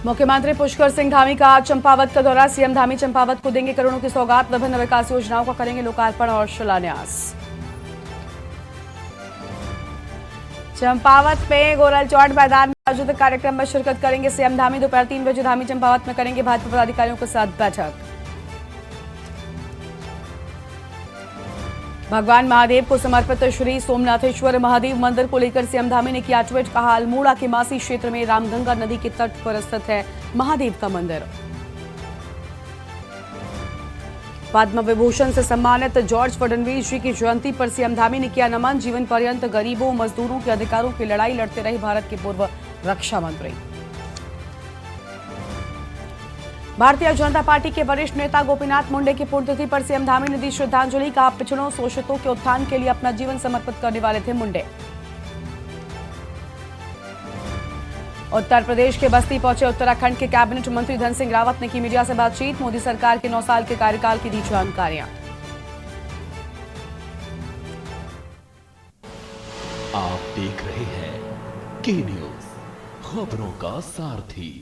मुख्यमंत्री पुष्कर सिंह धामी का आज चंपावत का दौरा। सीएम धामी चंपावत को देंगे करोड़ों की सौगात। विभिन्न विकास योजनाओं का करेंगे लोकार्पण और शिलान्यास। चंपावत में गोरलचौड़ मैदान में आयोजित कार्यक्रम में शिरकत करेंगे सीएम धामी। दोपहर 3 बजे धामी चंपावत में करेंगे भाजपा पदाधिकारियों के साथ बैठक। भगवान महादेव को समर्पित श्री सोमनाथेश्वर महादेव मंदिर को लेकर सीएम धामी ने किया ट्वीट। कहा, अल्मोड़ा के मासी क्षेत्र में रामगंगा नदी के तट पर स्थित है महादेव का मंदिर। पद्म विभूषण से सम्मानित जॉर्ज फडणवीस जी की जयंती पर सीएम धामी ने किया नमन। जीवन पर्यंत गरीबों मजदूरों के अधिकारों की लड़ाई लड़ते रहे भारत के पूर्व रक्षा मंत्री। भारतीय जनता पार्टी के वरिष्ठ नेता गोपीनाथ मुंडे की पुण्यतिथि पर सीएम धामी ने दी श्रद्धांजलि। कहा, पिछड़ों शोषितों के उत्थान के लिए अपना जीवन समर्पित करने वाले थे मुंडे। उत्तर प्रदेश के बस्ती पहुंचे उत्तराखंड के कैबिनेट मंत्री धन सिंह रावत ने की मीडिया से बातचीत। मोदी सरकार के 9 साल के कार्यकाल की दी जानकारियां। आप देख रहे हैं के न्यूज, खबरों का सारथी।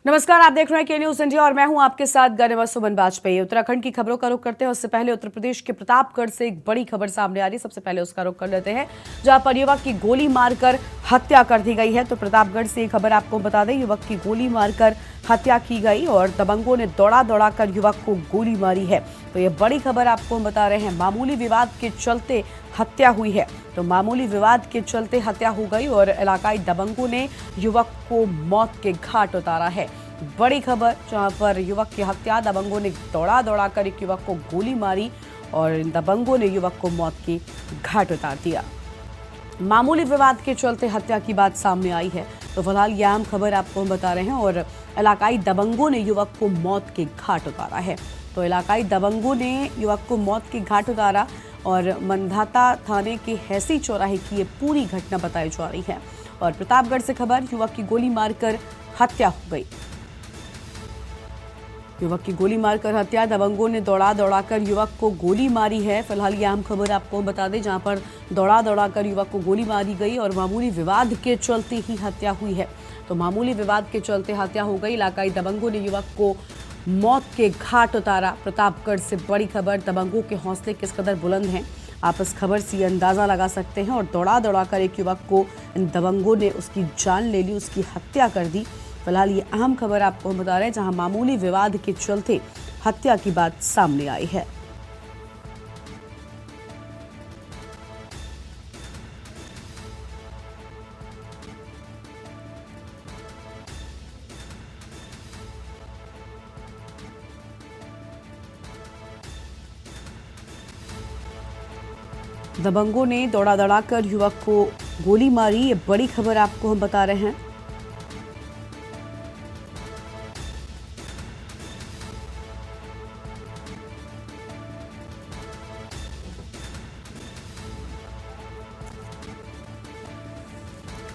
नमस्कार, आप देख रहे हैं के न्यूज इंडिया और मैं हूं आपके साथ गरिमा सुमन वाजपेयी। उत्तराखंड की खबरों का रुख करते हैं उससे पहले उत्तर प्रदेश के प्रतापगढ़ से एक बड़ी खबर सामने आ रही है। सबसे पहले उसका रुख कर लेते हैं, जहां पर युवक की गोली मारकर हत्या कर दी गई है। तो प्रतापगढ़ से एक खबर आपको बता दें, युवक की गोली मारकर हत्या की गई और दबंगों ने दौड़ा दौड़ा कर युवक को गोली मारी है। तो ये बड़ी खबर आपको हम बता रहे हैं। मामूली विवाद के चलते हत्या हुई है। तो मामूली विवाद के चलते हत्या हो गई और इलाकाई दबंगों ने युवक को मौत के घाट उतारा है। बड़ी खबर, जहां पर युवक की हत्या, दबंगों ने दौड़ा दौड़ा कर एक युवक को गोली मारी और इन दबंगों ने युवक को मौत के घाट उतार दिया। मामूली विवाद के चलते हत्या की बात सामने आई है। तो फिलहाल यह अहम खबर आपको हम बता रहे हैं और इलाकाई दबंगों ने युवक को मौत के घाट उतारा है। तो इलाकाई दबंगों ने युवक को मौत के घाट उतारा और मनधाता थाने के हैसी चौराहे की ये पूरी घटना बताई जा रही है। और प्रतापगढ़ से खबर, युवक की गोली मारकर हत्या हो गई। युवक की गोली मारकर हत्या, दबंगों ने दौड़ा दौड़ा कर युवक को गोली मारी है। फिलहाल यह अहम खबर आपको बता दें, जहां पर दौड़ा दौड़ा कर युवक को गोली मारी गई और मामूली विवाद के चलते ही हत्या हुई है। तो मामूली विवाद के चलते हत्या हो गई। इलाकाई दबंगों ने युवक को मौत के घाट उतारा। प्रतापगढ़ से बड़ी खबर, दबंगों के हौसले किस कदर बुलंद हैं, आप इस खबर से ये अंदाजा लगा सकते हैं। और दौड़ा दौड़ा कर एक युवक को इन दबंगों ने उसकी जान ले ली, उसकी हत्या कर दी। फिलहाल ये अहम खबर आपको हम बता रहे हैं, जहां मामूली विवाद के चलते हत्या की बात सामने आई है। दबंगों ने दौड़ा दौड़ा कर युवक को गोली मारी। ये बड़ी खबर आपको हम बता रहे हैं।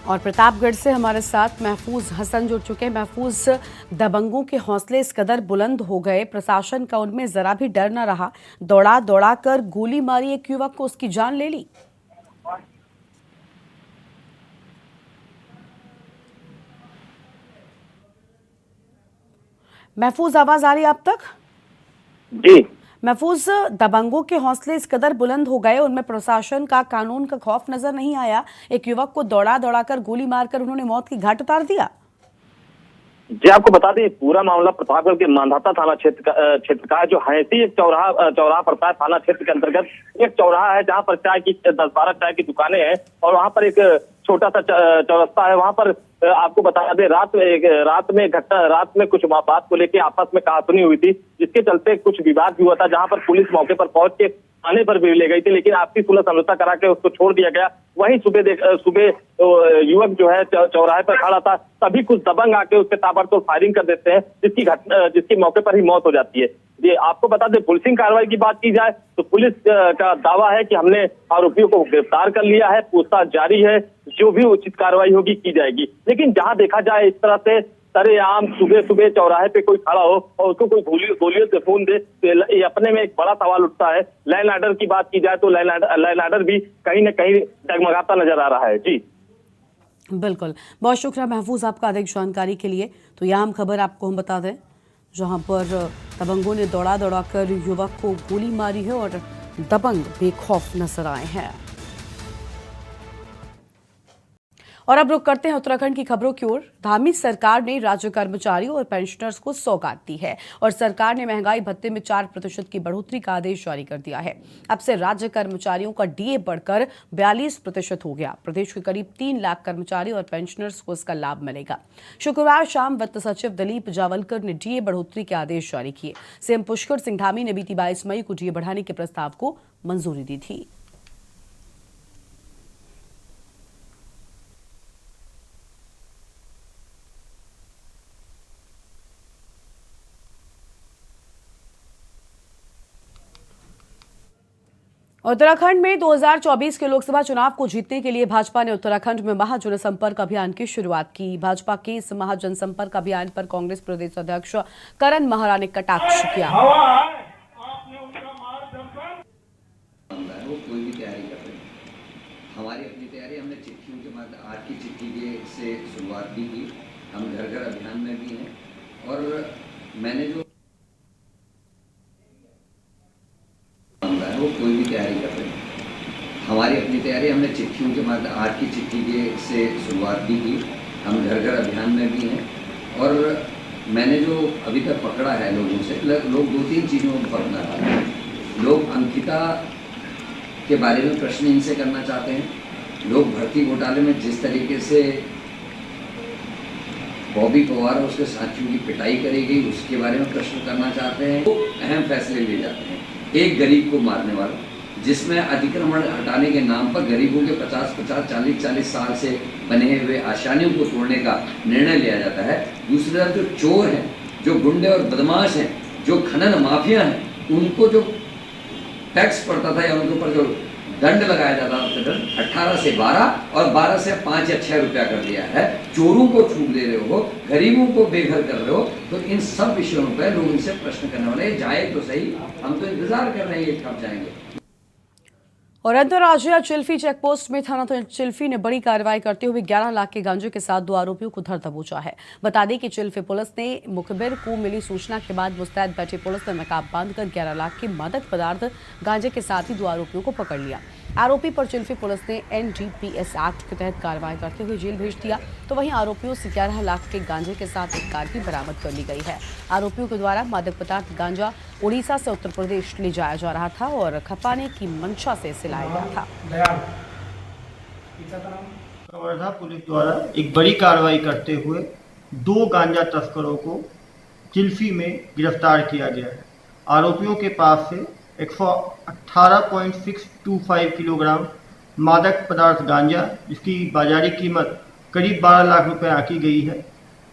और प्रतापगढ़ से हमारे साथ महफूज हसन जुड़ चुके हैं। महफूज, दबंगों के हौसले इस कदर बुलंद हो गए, प्रशासन का उनमें जरा भी डर न रहा, दौड़ा दौड़ा कर गोली मारी एक युवक को, उसकी जान ले ली। महफूज, आवाज आ रही है आप तक? जी महफूज, दबंगों के हौसले इस कदर बुलंद हो गए, उनमें प्रशासन का, कानून का खौफ नजर नहीं आया। एक युवक को दौड़ा दौड़ा कर गोली मारकर उन्होंने मौत की घाट उतार दिया। जी, आपको बता दें, पूरा मामला प्रतापगढ़ के मांधाता थाना क्षेत्र का है। जो हैसी एक चौराहा पड़ता है थाना क्षेत्र के अंतर्गत। एक चौराहा है जहां पर 10-12 चाय की दुकानें हैं और वहां पर एक छोटा सा चौरस्ता है। वहां पर आपको बता दें, रात में कुछ बात को लेकर आपस में कहासुनी हुई थी, जिसके चलते कुछ विवाद भी हुआ था, जहां पर पुलिस मौके पर पहुंच के थाने पर भी ले गई थी, लेकिन आपसी सुलह समझौता करा के उसको छोड़ दिया गया। वहीं सुबह युवक जो है चौराहे पर खड़ा था, तभी कुछ दबंग आके उसके ताबड़तोड़ फायरिंग कर देते हैं, जिसकी मौके पर ही मौत हो जाती है। ये आपको बता दें, पुलिसिंग कार्रवाई की बात की जाए तो पुलिस का दावा है कि हमने आरोपियों को गिरफ्तार कर लिया है, पूछताछ जारी है, जो भी उचित कार्रवाई होगी की जाएगी। लेकिन जहां देखा जाए इस तरह से सरेआम सुबह सुबह चौराहे पे कोई खड़ा हो और उसको कोई गोलियों से खून दे, तो ये अपने में एक बड़ा सवाल उठता है। लैंड ऑर्डर की बात की जाए तो लैंड ऑर्डर भी कहीं न कहीं डगमगाता नजर आ रहा है। जी बिल्कुल, बहुत शुक्रिया महफूज आपका अधिक जानकारी के लिए। तो यह अहम खबर आपको हम बता दें, जहां पर दबंगों ने दौड़ा कर युवक को गोली मारी है और दबंग बेखौफ नजर आए हैं। और अब रुक करते हैं उत्तराखंड की खबरों की ओर। धामी सरकार ने राज्य कर्मचारियों और पेंशनर्स को सौगात दी है और सरकार ने महंगाई भत्ते में 4% की बढ़ोतरी का आदेश जारी कर दिया है। अब से राज्य कर्मचारियों का डीए बढ़कर 42% हो गया। प्रदेश के करीब 3 लाख कर्मचारी और पेंशनर्स को इसका लाभ मिलेगा। शुक्रवार शाम वित्त सचिव दिलीप जावलकर ने डीए बढ़ोतरी के आदेश जारी किए। सीएम पुष्कर सिंह धामी ने बीती 22 मई को डीए बढ़ाने के प्रस्ताव को मंजूरी दी थी। उत्तराखंड में 2024 के लोकसभा चुनाव को जीतने के लिए भाजपा ने उत्तराखंड में महाजनसंपर्क अभियान की शुरुआत की। भाजपा के इस महाजनसंपर्क अभियान पर कांग्रेस प्रदेश अध्यक्ष करण महरा ने कटाक्ष किया। वो कोई भी तैयारी कर रहे हैं, हमारी अपनी तैयारी हमने चिट्ठियों के बाद आज की चिट्ठी से शुरुआत भी की। हम घर घर अभियान में भी हैं और मैंने जो वो कोई भी तैयारी कर रहे हैं, हमारी अपनी तैयारी हमने चिट्ठियों के बाद आज की चिट्ठी से शुरुआत भी की। हम घर घर अभियान में भी हैं और मैंने जो अभी तक पकड़ा है लोगों से, लोग 2-3 चीज़ों को पकड़ना चाहते हैं। लोग अंकिता के बारे में प्रश्न इनसे करना चाहते हैं। लोग भर्ती घोटाले में जिस तरीके से बॉबी पवार और उसके साथियों की पिटाई करी गई उसके बारे में प्रश्न करना चाहते हैं। वो अहम फैसले लिए जाते हैं। एक गरीब को मारने वाला, जिसमें अतिक्रमण हटाने के नाम पर गरीबों के 50-50, 40-40 साल से बने हुए आशानियों को तोड़ने का निर्णय लिया जाता है। दूसरी तरफ जो चोर हैं, जो गुंडे और बदमाश हैं, जो खनन माफिया हैं, उनको जो टैक्स पड़ता था या उनके ऊपर जो दंड लगाया जाता था, 18 से 12 और 12 से 5 या 6 रुपया कर दिया है। चोरों को छूट दे रहे हो, गरीबों को बेघर कर रहे हो, तो इन सब विषयों पर लोग इनसे प्रश्न करने वाले जाए तो सही। हम तो इंतजार कर रहे हैं ये कब जाएंगे। और अंतर्राज्यीय चिल्फी चेकपोस्ट में थाना चिल्फी ने बड़ी कार्रवाई करते हुए 11 लाख के गांजे के साथ 2 आरोपियों को धर दबोचा है। बता दें कि चिल्फी पुलिस ने मुखबिर को मिली सूचना के बाद मुस्तैद बैठी पुलिस ने नकाब बांधकर 11 लाख के मादक पदार्थ गांजे के साथ ही 2 आरोपियों को पकड़ लिया। आरोपी पर चिल्फी पुलिस ने NDPS एक्ट के तहत कार्रवाई करते हुए जेल भेज दिया। तो वहीं आरोपियों से 11 लाख के गांजे के साथ एक कार भी बरामद कर ली गई है। आरोपियों के द्वारा मादक पदार्थ गांजा उड़ीसा से उत्तर प्रदेश ले जाया जा रहा था और खपाने की मंशा से इसे लाया गया था। कवर्धा पुलिस द्वारा एक बड़ी कार्रवाई करते हुए 2 गांजा तस्करों को चिल्फी में गिरफ्तार किया गया है। आरोपियों के पास से 118.625 किलोग्राम मादक पदार्थ गांजा, जिसकी बाजारी कीमत करीब 12 लाख रुपए आंकी गई है,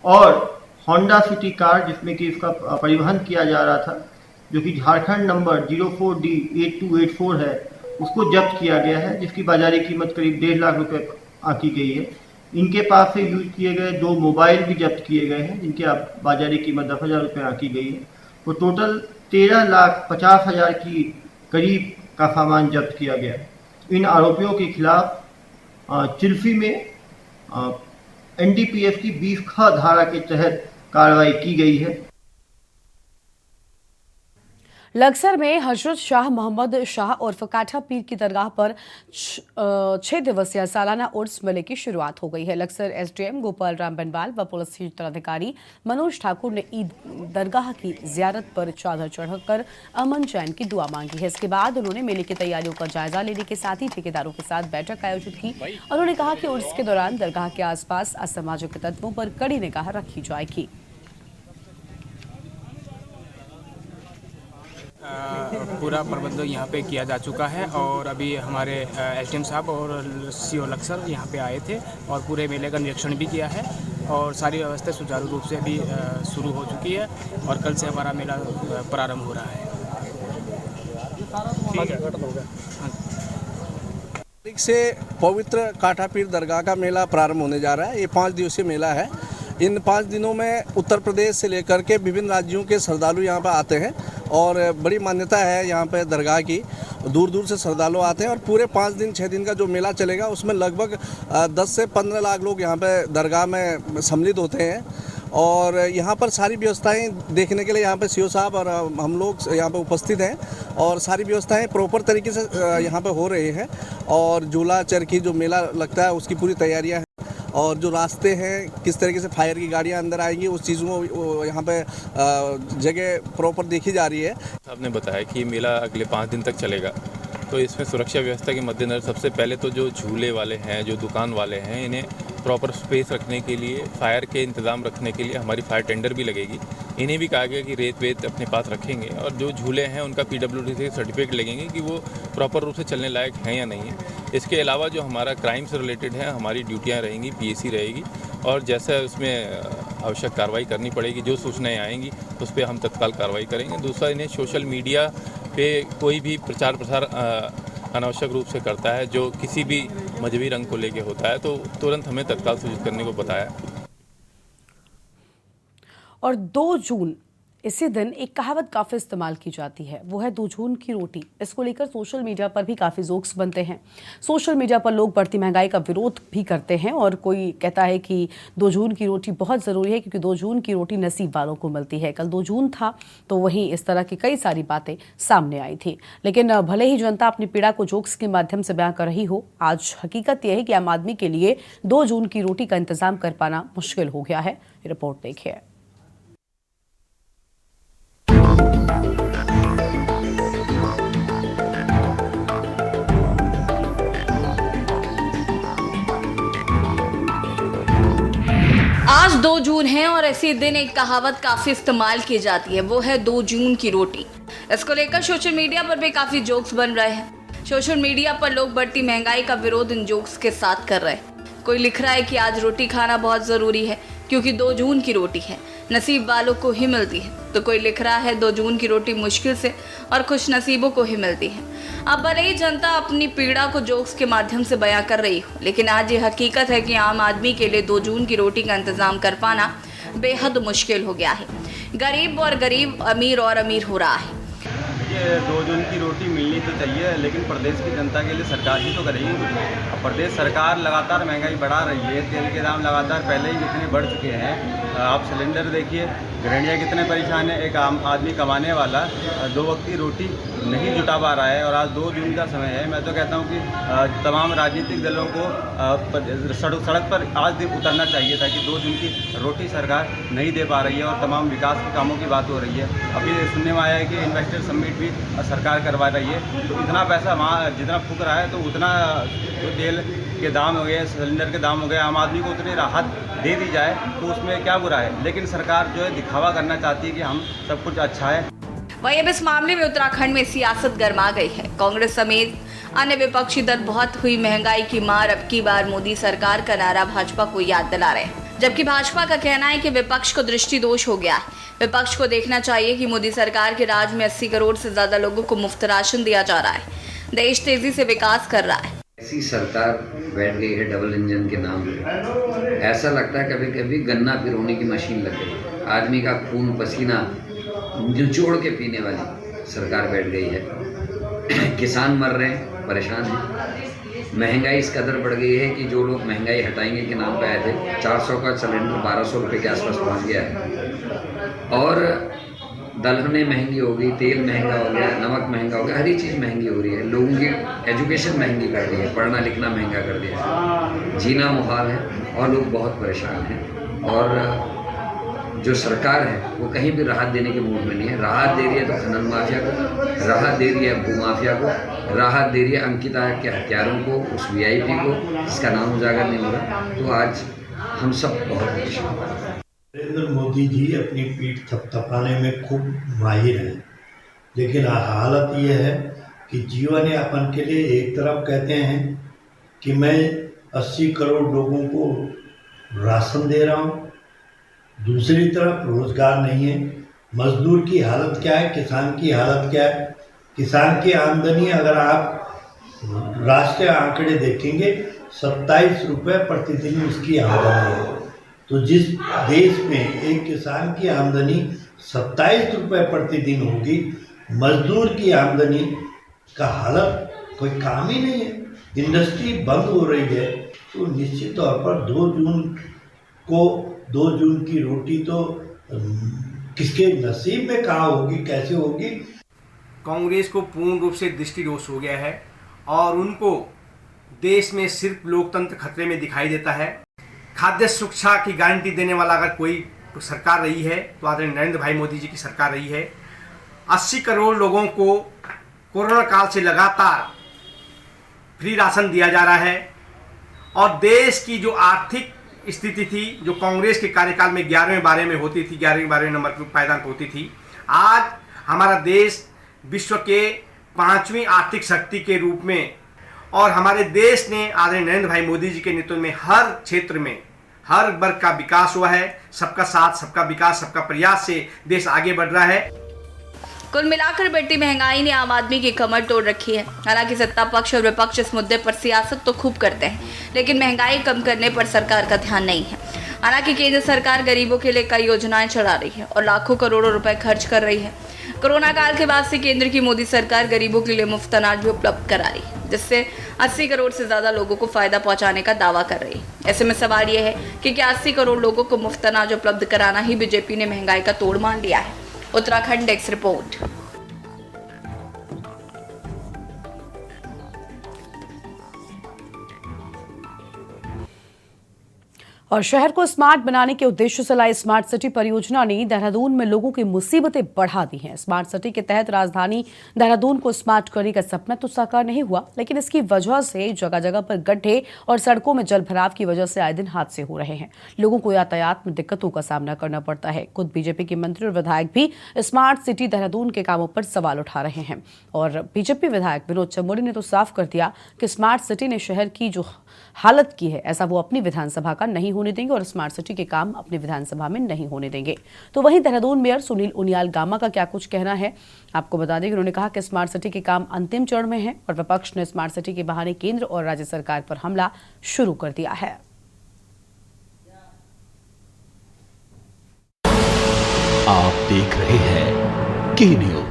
और होंडा सिटी कार जिसमें कि इसका परिवहन किया जा रहा था, जो कि झारखंड नंबर 04D8284 है, उसको जब्त किया गया है, जिसकी बाजारी कीमत करीब 1.5 लाख रुपए आंकी गई है। इनके पास से यूज किए गए 2 मोबाइल भी जब्त किए गए हैं, जिनकी बाजारी कीमत 10,000 रुपये आंकी गई है। तो टोटल 13,50,000 की करीब का सामान जब्त किया गया है। इन आरोपियों के खिलाफ चिल्फी में NDPS की 20 धारा के तहत कार्रवाई की गई है। लक्सर में हजरत शाह मोहम्मद शाह उर्फ काठा पीर की दरगाह पर 6 दिवसीय सालाना उर्स मेले की शुरुआत हो गई है। लक्सर SDM गोपाल राम बनवाल व पुलिस क्षेत्राधिकारी मनोज ठाकुर ने ईद दरगाह की जियारत पर चादर चढ़कर अमन चैन की दुआ मांगी है। इसके बाद उन्होंने मेले की तैयारियों का जायजा लेने के साथ ही ठेकेदारों के साथ बैठक आयोजित की। उन्होंने कहा कि उर्स के दौरान दरगाह के आसपास असामाजिक तत्वों पर कड़ी निगाह रखी जाएगी। पूरा प्रबंध यहाँ पे किया जा चुका है और अभी हमारे SDM साहब और CO लक्सर यहाँ पे आए थे और पूरे मेले का निरीक्षण भी किया है और सारी व्यवस्था सुचारू रूप से अभी शुरू हो चुकी है और कल से हमारा मेला प्रारंभ हो रहा है। तारीख से पवित्र काठा पीर दरगाह का मेला प्रारंभ होने जा रहा है। ये 5 दिवसीय मेला है। इन 5 दिनों में उत्तर प्रदेश से लेकर के विभिन्न राज्यों के श्रद्धालु यहाँ पर आते हैं और बड़ी मान्यता है यहाँ पे दरगाह की। दूर दूर से श्रद्धालु आते हैं और पूरे 5 दिन 6 दिन का जो मेला चलेगा उसमें लगभग 10 से 15 लाख लोग यहाँ पे दरगाह में सम्मिलित होते हैं। और यहाँ पर सारी व्यवस्थाएं देखने के लिए यहाँ पे सीओ साहब और हम लोग यहाँ पे उपस्थित हैं और सारी व्यवस्थाएं प्रॉपर तरीके से यहाँ पे हो रही हैं। और झूला चरखी जो मेला लगता है उसकी पूरी तैयारियां हैं और जो रास्ते हैं किस तरीके से फायर की गाड़ियां अंदर आएंगी उस चीज़ों को यहाँ पे जगह प्रॉपर देखी जा रही है। आपने बताया कि ये मेला अगले 5 दिन तक चलेगा, तो इसमें सुरक्षा व्यवस्था के मद्देनज़र सबसे पहले तो जो झूले वाले हैं, जो दुकान वाले हैं, इन्हें प्रॉपर स्पेस रखने के लिए, फायर के इंतज़ाम रखने के लिए हमारी फायर टेंडर भी लगेगी। इन्हें भी कहा गया कि रेत वेत अपने पास रखेंगे और जो झूले हैं उनका PWD से सर्टिफिकेट लगेंगे कि वो प्रॉपर रूप से चलने लायक हैं या नहीं है। इसके अलावा जो हमारा क्राइम से रिलेटेड है, हमारी ड्यूटियाँ रहेंगी, PAC रहेगी और जैसे उसमें आवश्यक कार्रवाई करनी पड़ेगी, जो सूचनाएँ आएंगी उस पर हम तत्काल कार्रवाई करेंगे। दूसरा, इन्हें सोशल मीडिया पे कोई भी प्रचार प्रसार अनावश्यक रूप से करता है जो किसी भी मजहबी रंग को लेके होता है तो तुरंत हमें तत्काल सूचित करने को बताया। और 2 जून इसी दिन एक कहावत काफ़ी इस्तेमाल की जाती है, वो है 2 जून की रोटी। इसको लेकर सोशल मीडिया पर भी काफ़ी जोक्स बनते हैं। सोशल मीडिया पर लोग बढ़ती महंगाई का विरोध भी करते हैं और कोई कहता है कि 2 जून की रोटी बहुत ज़रूरी है क्योंकि 2 जून की रोटी नसीब वालों को मिलती है। कल 2 जून था तो वहीं इस तरह की कई सारी बातें सामने आई थी। लेकिन भले ही जनता अपनी पीड़ा को जोक्स के माध्यम से बयां कर रही हो, आज हकीकत यह है कि आम आदमी के लिए 2 जून की रोटी का इंतजाम कर पाना मुश्किल हो गया है। रिपोर्ट देखिए। आज 2 जून है और इसी दिन एक कहावत काफी इस्तेमाल की जाती है, वो है 2 जून की रोटी। इसको लेकर सोशल मीडिया पर भी काफी जोक्स बन रहे हैं। सोशल मीडिया पर लोग बढ़ती महंगाई का विरोध इन जोक्स के साथ कर रहे हैं। कोई लिख रहा है कि आज रोटी खाना बहुत जरूरी है क्योंकि 2 जून की रोटी है, नसीब वालों को ही मिलती है। तो कोई लिख रहा है 2 जून की रोटी मुश्किल से और खुश नसीबों को ही मिलती है। अब भले ही जनता अपनी पीड़ा को जोक्स के माध्यम से बयां कर रही हो, लेकिन आज ये हकीकत है कि आम आदमी के लिए 2 जून की रोटी का इंतजाम कर पाना बेहद मुश्किल हो गया है। गरीब और गरीब, अमीर और अमीर हो रहा है। ये 2 जून की रोटी मिलनी तो चाहिए, लेकिन प्रदेश की जनता के लिए सरकार ही तो करेगी। अब प्रदेश सरकार लगातार महंगाई बढ़ा रही है। तेल के दाम लगातार पहले ही इतने बढ़ चुके हैं। आप सिलेंडर देखिए, गृहिणियाँ कितने परेशान है। एक आम आदमी कमाने वाला 2 वक्त की रोटी नहीं जुटा पा रहा है और आज 2 जून का समय है। मैं तो कहता हूँ कि तमाम राजनीतिक दलों को सड़क पर आज दिन उतरना चाहिए था कि 2 जून की रोटी सरकार नहीं दे पा रही है और तमाम विकास के कामों की बात हो रही है। अभी सुनने में आया है कि इन्वेस्टर समिट भी सरकार करवा रही है। तो इतना पैसा वहाँ जितना फूक रहा है तो उतना जो तेल के दाम हो गए, सिलेंडर के दाम हो गए, आम आदमी को उतनी राहत दे दी जाए तो उसमें क्या बुरा है। लेकिन सरकार जो है दिखावा करना चाहती है कि हम सब कुछ अच्छा है। वहीं अब इस मामले में उत्तराखंड में सियासत गर्मा गई है। कांग्रेस समेत अन्य विपक्षी दल बहुत हुई महंगाई की मार, अब की बार मोदी सरकार का नारा भाजपा को याद दिला रहे हैं। जबकि भाजपा का कहना है कि विपक्ष को दृष्टि दोष हो गया है। विपक्ष को देखना चाहिए कि मोदी सरकार के राज में 80 करोड़ से ज्यादा लोगों को मुफ्त राशन दिया जा रहा है। देश तेजी से विकास कर रहा है। ऐसी सरकार बैठ गई है डबल इंजन के नाम पे। ऐसा लगता है कभी कभी गन्ना पिरोने की मशीन लग गई। आदमी का खून पसीना निचोड़ के पीने वाली सरकार बैठ गई है। किसान मर रहे हैं, परेशान हैं। महंगाई इस कदर बढ़ गई है कि जो लोग महंगाई हटाएंगे के नाम पे आए थे, 400 का सिलेंडर 1200 रुपये के आसपास पहुंच गया है। और दलहनें महंगी हो गई, तेल महंगा हो गया, नमक महंगा हो गया, हर एक चीज़ महंगी हो रही है। लोगों की एजुकेशन महंगी कर दी है, पढ़ना लिखना महंगा कर दिया है, जीना मुहाल है और लोग बहुत परेशान हैं। और जो सरकार है वो कहीं भी राहत देने के मूड में नहीं है। राहत दे रही है तो खनन माफिया को, राहत दे रही है भू माफिया को, राहत दे रही है अंकिता के हत्यारों को, उस VIP को जिसका नाम उजागर नहीं हो रहा। तो आज हम सब बहुत परेशान हैं। नरेंद्र मोदी जी अपनी पीठ थपथपाने में खूब माहिर हैं, लेकिन हालत ये है कि जीवन यापन के लिए एक तरफ कहते हैं कि मैं 80 करोड़ लोगों को राशन दे रहा हूँ, दूसरी तरफ रोजगार नहीं है। मजदूर की हालत क्या है, किसान की हालत क्या है। किसान की आमदनी अगर आप राष्ट्रीय आंकड़े देखेंगे 27 रुपये प्रतिदिन उसकी आमदनी है। तो जिस देश में एक किसान की आमदनी 27 रुपये प्रतिदिन होगी, मजदूर की आमदनी का हालत कोई काम ही नहीं है। इंडस्ट्री बंद हो रही है, तो निश्चित तौर पर 2 जून की रोटी तो किसके नसीब में कहाँ होगी, कैसे होगी। कांग्रेस को पूर्ण रूप से दृष्टिदोष हो गया है और उनको देश में सिर्फ लोकतंत्र खतरे में दिखाई देता है। खाद्य सुरक्षा की गारंटी देने वाला अगर कोई सरकार रही है तो आदरणीय नरेंद्र भाई मोदी जी की सरकार रही है। 80 करोड़ लोगों को कोरोना काल से लगातार फ्री राशन दिया जा रहा है और देश की जो आर्थिक स्थिति थी, जो कांग्रेस के कार्यकाल में 11वें 12वें में होती थी, 11वें 12वें नंबर पर पायदान होती थी, आज हमारा देश विश्व के 5वीं आर्थिक शक्ति के रूप में और हमारे देश ने आदरणीय नरेंद्र भाई मोदी जी के नेतृत्व में हर क्षेत्र में हर वर्ग का विकास हुआ है। सबका साथ, सबका विकास, सबका प्रयास से देश आगे बढ़ रहा है। कुल मिलाकर बढ़ती महंगाई ने आम आदमी की कमर तोड़ रखी है। हालांकि सत्ता पक्ष और विपक्ष इस मुद्दे पर सियासत तो खूब करते हैं, लेकिन महंगाई कम करने पर सरकार का ध्यान नहीं है। हालांकि केंद्र सरकार गरीबों के लिए कई योजनाएं चला रही है और लाखों करोड़ों रुपए खर्च कर रही है। कोरोना काल के बाद से केंद्र की मोदी सरकार गरीबों के लिए मुफ्त अनाज भी उपलब्ध करा रही है, जिससे 80 करोड़ से ज्यादा लोगों को फायदा पहुंचाने का दावा कर रही है। ऐसे में सवाल यह है कि क्या 80 करोड़ लोगों को मुफ्त अनाज उपलब्ध कराना ही बीजेपी ने महंगाई का तोड़ मान लिया है। Uttarakhand desk report. और शहर को स्मार्ट बनाने के उद्देश्य से लाई स्मार्ट सिटी परियोजना ने देहरादून में लोगों की मुसीबतें बढ़ा दी हैं। स्मार्ट सिटी के तहत राजधानी देहरादून को स्मार्ट करने का सपना तो साकार नहीं हुआ, लेकिन इसकी वजह से जगह जगह पर गड्ढे और सड़कों में जलभराव की वजह से आए दिन हादसे हो रहे हैं। लोगों को यातायात में दिक्कतों का सामना करना पड़ता है। खुद बीजेपी के मंत्री और विधायक भी स्मार्ट सिटी देहरादून के कामों पर सवाल उठा रहे हैं और बीजेपी विधायक विनोद चमोली ने तो साफ कर दिया कि स्मार्ट सिटी ने शहर की जो हालत की है, ऐसा वो अपनी विधानसभा का नहीं होने देंगे और स्मार्ट सिटी के काम अपनी विधानसभा में नहीं होने देंगे। तो वहीं देहरादून मेयर सुनील उनियाल गामा का क्या कुछ कहना है, आपको बता दें कि उन्होंने कहा कि स्मार्ट सिटी के काम अंतिम चरण में है और विपक्ष ने स्मार्ट सिटी के बहाने केंद्र और राज्य सरकार पर हमला शुरू कर दिया है। आप देख रहे हैं के न्यूज।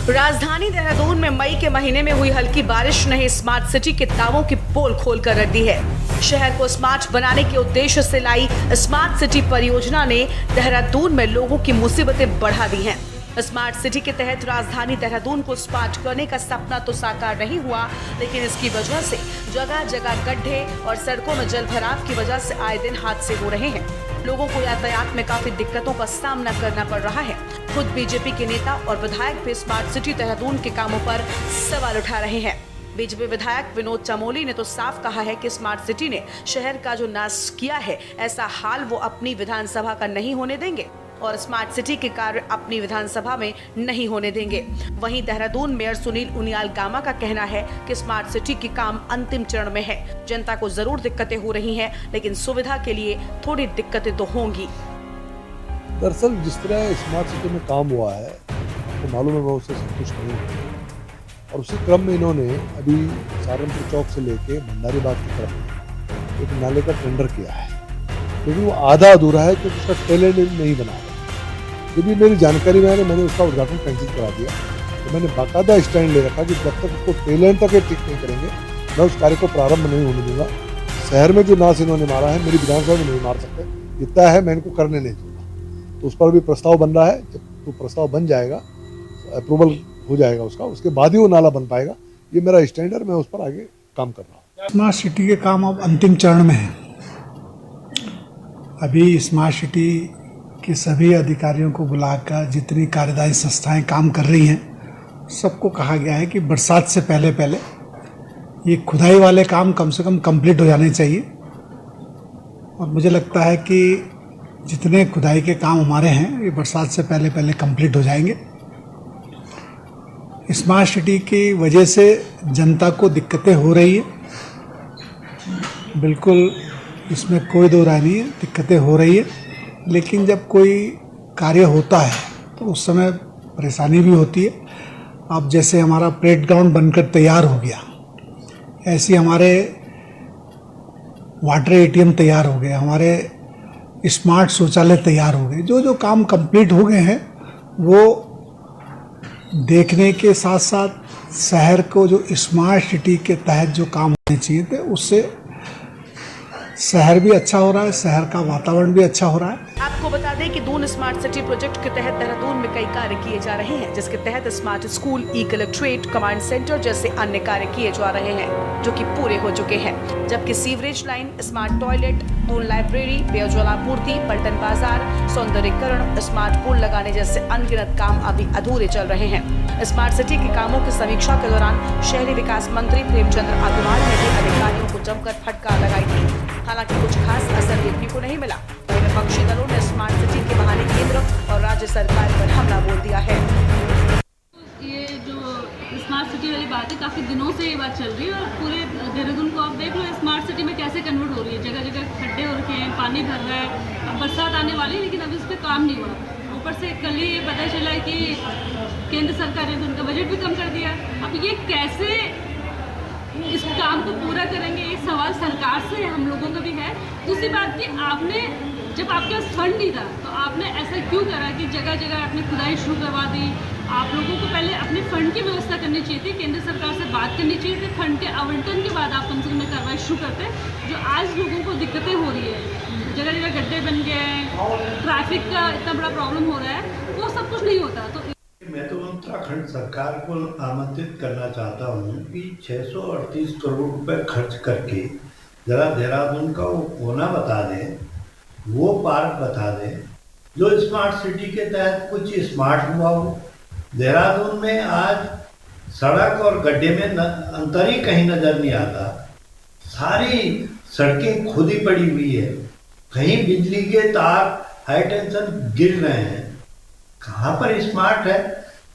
राजधानी देहरादून में मई के महीने में हुई हल्की बारिश ने स्मार्ट सिटी के दावों की पोल खोल कर रख दी है। शहर को स्मार्ट बनाने के उद्देश्य से लाई स्मार्ट सिटी परियोजना ने देहरादून में लोगों की मुसीबतें बढ़ा दी हैं। स्मार्ट सिटी के तहत राजधानी देहरादून को स्मार्ट करने का सपना तो साकार नहीं हुआ, लेकिन इसकी वजह से जगह जगह गड्ढे और सड़कों में जलभराव की वजह से आए दिन हादसे हो रहे हैं। लोगों को यातायात में काफी दिक्कतों का सामना करना पड़ रहा है। खुद बीजेपी के नेता और विधायक भी स्मार्ट सिटी देहरादून के कामों पर सवाल उठा रहे हैं। बीजेपी विधायक विनोद चमोली ने तो साफ कहा है कि स्मार्ट सिटी ने शहर का जो नाश किया है, ऐसा हाल वो अपनी विधानसभा का नहीं होने देंगे और स्मार्ट सिटी के कार्य अपनी विधानसभा में नहीं होने देंगे। वहीं देहरादून मेयर सुनील उनियाल गामा का कहना है कि स्मार्ट सिटी के काम अंतिम चरण में है। जनता को जरूर दिक्कतें हो रही हैं, लेकिन सुविधा के लिए थोड़ी दिक्कतें तो होंगी। दरअसल जिस तरह स्मार्ट सिटी में काम हुआ है तो मालूम है मैं उससे संतुष्ट नहीं हूँ और उसी क्रम में इन्होंने अभी सहारनपुर चौक से लेके भंडारी बाग की तरफ एक नाले का टेंडर किया है, लेकिन वो आधा अधूरा है क्योंकि उसका टेलेंट नहीं बना है। ये भी मेरी जानकारी में है, मैंने उसका उद्घाटन कैंसिल करा दिया। तो मैंने बाकायदा स्टैंड ले रखा कि जब तक उसको टेलेंट तक ठीक नहीं करेंगे मैं उस कार्य को प्रारंभ नहीं होने दूंगा। शहर में जो नाश इन्होंने मारा है मेरी विधानसभा में नहीं मार सकते, जितना है मैं इनको करने नहीं दूंगा। तो उस पर भी प्रस्ताव बन रहा है, जब वो प्रस्ताव बन जाएगा, अप्रूवल हो जाएगा उसका, उसके बाद ही वो नाला बन पाएगा। ये मेरा स्टैंड है, मैं उस पर आगे काम कर रहा हूँ। स्मार्ट सिटी के काम अब अंतिम चरण में है। अभी स्मार्ट सिटी के सभी अधिकारियों को बुलाकर जितनी कार्यदायी संस्थाएं काम कर रही हैं, सबको कहा गया है कि बरसात से पहले पहले ये खुदाई वाले काम कम से कम कंप्लीट हो जाने चाहिए। और मुझे लगता है कि जितने खुदाई के काम हमारे हैं ये बरसात से पहले पहले कंप्लीट हो जाएंगे। स्मार्ट सिटी की वजह से जनता को दिक्कतें हो रही है, बिल्कुल इसमें कोई दो राय नहीं है, दिक्कतें हो रही है, लेकिन जब कोई कार्य होता है तो उस समय परेशानी भी होती है। अब जैसे हमारा परेड ग्राउंड बनकर तैयार हो गया, ऐसे ही हमारे वाटर एटीएम तैयार हो गए, हमारे स्मार्ट शौचालय तैयार हो गए। जो जो काम कंप्लीट हो गए हैं वो देखने के साथ साथ शहर को जो स्मार्ट सिटी के तहत जो काम होने चाहिए थे, उससे शहर भी अच्छा हो रहा है, शहर का वातावरण भी अच्छा हो रहा है। आपको बता दें कि दून स्मार्ट सिटी प्रोजेक्ट के तहत देहरादून में कई कार्य किए जा रहे हैं, जिसके तहत स्मार्ट स्कूल, ई कलेक्ट्रेट, कमांड सेंटर जैसे अन्य कार्य किए जा रहे हैं, जो कि पूरे हो चुके हैं। जबकि sewerage line, smart toilet, Doon library, पेयजल आपूर्ति, पलटन बाजार, सौंदर्यीकरण, स्मार्ट पुल लगाने जैसे अनगिनत काम अभी अधूरे चल रहे हैं। स्मार्ट सिटी के कामों की समीक्षा के दौरान शहरी विकास मंत्री प्रेमचंद्र अग्रवाल ने भी अधिकारियों को जमकर फटकार लगाई थी। हालांकि कुछ खास असर देखने को नहीं मिला। वहीं विपक्षी दलों ने स्मार्ट सिटी के बहाने केंद्र और राज्य सरकार पर हमला बोल दिया है। ये जो स्मार्ट सिटी वाली बात है, काफ़ी दिनों से ये बात चल रही है और पूरे देहरादून को आप देख लो स्मार्ट सिटी में कैसे कन्वर्ट हो रही है। जगह जगह खड्डे हो रखे हैं, पानी भर रहा है, अब बरसात आने वाली है लेकिन अभी इस पर काम नहीं हुआ। ऊपर से कल ही ये पता चला है कि केंद्र सरकार ने तो उनका बजट भी कम कर दिया। अब ये कैसे इस काम को पूरा करेंगे, एक सवाल सरकार से हम लोगों का भी है। दूसरी बात कि आपने जब आपके पास फंड नहीं था तो आपने ऐसा क्यों करा कि जगह जगह आपने खुदाई शुरू करवा दी। आप लोगों को पहले अपने फंड की व्यवस्था करनी चाहिए थी, केंद्र सरकार से बात करनी चाहिए थी, फंड के आवंटन के बाद आप कम से कम कार्रवाई शुरू करते। जो आज लोगों को दिक्कतें हो रही है, जगह जगह गड्ढे बन गए हैं, ट्रैफिक का इतना बड़ा प्रॉब्लम हो रहा है, वो सब कुछ नहीं होता। तो मैं तो उत्तराखंड सरकार को आमंत्रित करना चाहता हूँ कि 638 करोड़ रुपए खर्च करके जरा देहरादून का वो कोना बता दें, वो पार्क बता दें जो स्मार्ट सिटी के तहत कुछ स्मार्ट हुआ हो। देहरादून में आज सड़क और गड्ढे में अंतर ही कहीं नजर नहीं आता। सारी सड़कें खुदी पड़ी हुई है, कहीं बिजली के तार हाई टेंशन गिर रहे हैं। कहाँ पर स्मार्ट है?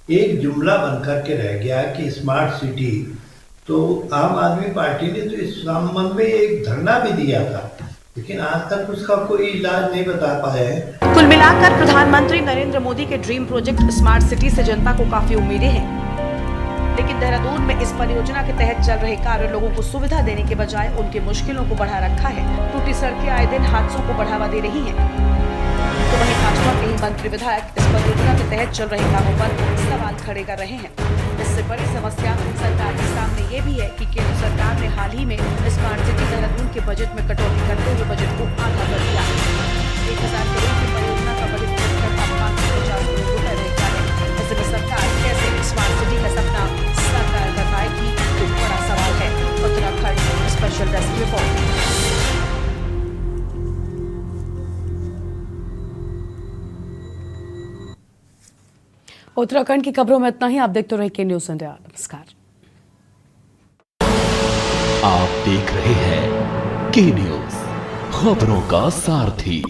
एक जुमला बनकर के रह गया कि स्मार्ट सिटी। तो आम आदमी पार्टी ने तो इस संबंध में एक धरना भी दिया था, लेकिन आज तक उसका कोई इलाज नहीं बता पाए हैं। कुल मिलाकर प्रधानमंत्री नरेंद्र मोदी के ड्रीम प्रोजेक्ट स्मार्ट सिटी से जनता को काफी उम्मीदें हैं, लेकिन देहरादून में इस परियोजना के तहत चल रहे कार्य लोगों को सुविधा देने के बजाय उनकी मुश्किलों को बढ़ा रखा है। टूटी सड़कें आए दिन हादसों को बढ़ावा दे रही हैं। तो वहीं भाजपा के ही मंत्री विधायक इस परियोजना के तहत चल रहे कामों पर सवाल खड़े कर रहे हैं। इससे बड़ी समस्या सरकार के सामने ये भी है कि केंद्र सरकार ने हाल ही में स्मार्ट सिटी देहरादून के बजट में कटौती करते हुए बजट को आधा कर दिया। 1000 करोड़ की परियोजना का बजट अब 550 करोड़ रुपए रह गया है। ऐसे में सरकार कैसे स्मार्ट सिटी का सपना साकार कर पाएगी, तो बड़ा सवाल है। Uttarakhand special desk report. Uttarakhand की खबरों में इतना ही। आप देखते रहिए के न्यूज़ इंडिया। नमस्कार। आप देख रहे हैं के न्यूज़, खबरों का सारथी।